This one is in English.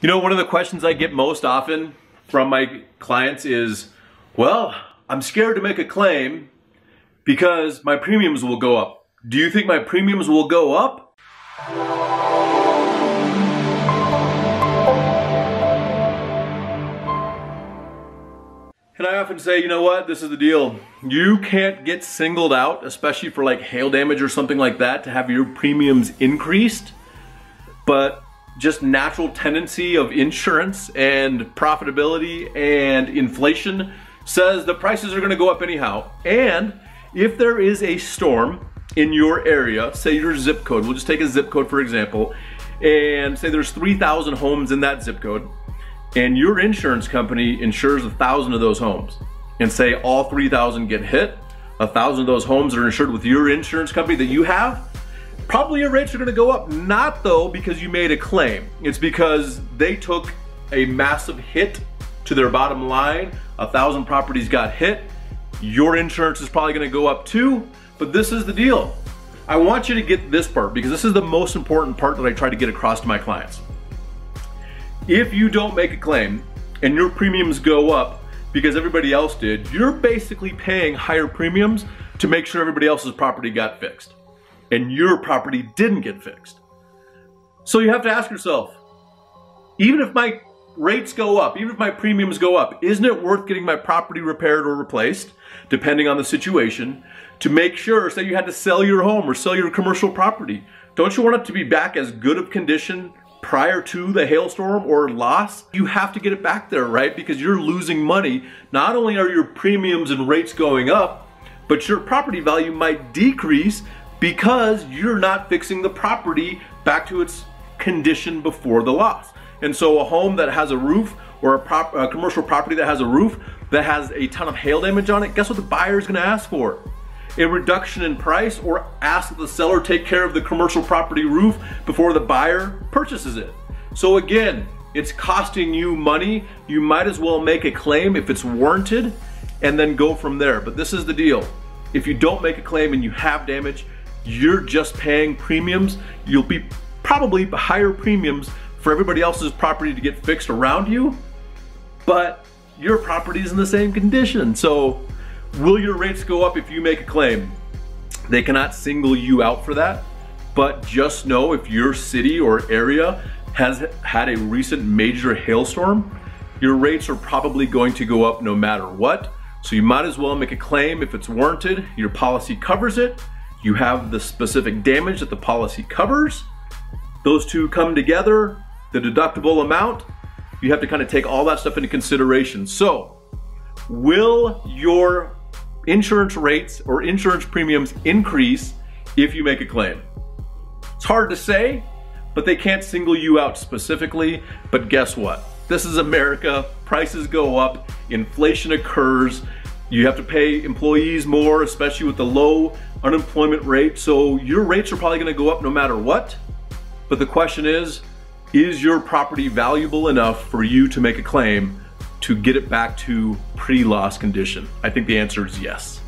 You know, one of the questions I get most often from my clients is, well, I'm scared to make a claim because my premiums will go up. Do you think my premiums will go up? And I often say, you know what, this is the deal. You can't get singled out, especially for like hail damage or something like that, to have your premiums increased. But just natural tendency of insurance and profitability and inflation says the prices are gonna go up anyhow. And if there is a storm in your area, say your zip code, we'll just take a zip code for example, and say there's 3,000 homes in that zip code, and your insurance company insures 1,000 of those homes, and say all 3,000 get hit, 1,000 of those homes are insured with your insurance company that you have, probably your rates are gonna go up. Not though because you made a claim. It's because they took a massive hit to their bottom line. 1,000 properties got hit. Your insurance is probably gonna go up too, but this is the deal. I want you to get this part because this is the most important part that I try to get across to my clients. If you don't make a claim and your premiums go up because everybody else did, you're basically paying higher premiums to make sure everybody else's property got fixed and your property didn't get fixed. So you have to ask yourself, even if my rates go up, even if my premiums go up, isn't it worth getting my property repaired or replaced, depending on the situation, to make sure, say you had to sell your home or sell your commercial property, don't you want it to be back as good of condition prior to the hailstorm or loss? You have to get it back there, right? Because you're losing money. Not only are your premiums and rates going up, but your property value might decrease because you're not fixing the property back to its condition before the loss. And so a home that has a roof or a commercial property that has a roof that has a ton of hail damage on it, guess what the buyer is gonna ask for? A reduction in price, or ask the seller take care of the commercial property roof before the buyer purchases it. So again, it's costing you money. You might as well make a claim if it's warranted and then go from there. But this is the deal. If you don't make a claim and you have damage, you're just paying premiums. You'll be probably higher premiums for everybody else's property to get fixed around you, but your property is in the same condition. So will your rates go up if you make a claim? They cannot single you out for that, but just know if your city or area has had a recent major hailstorm, your rates are probably going to go up no matter what. So you might as well make a claim if it's warranted. Your policy covers it. You have the specific damage that the policy covers. Those two come together, the deductible amount, you have to kind of take all that stuff into consideration. So, will your insurance rates or insurance premiums increase if you make a claim? It's hard to say, but they can't single you out specifically. But guess what? This is America. Prices go up, inflation occurs. You have to pay employees more, especially with the low unemployment rate. So your rates are probably gonna go up no matter what. But the question is your property valuable enough for you to make a claim to get it back to pre-loss condition? I think the answer is yes.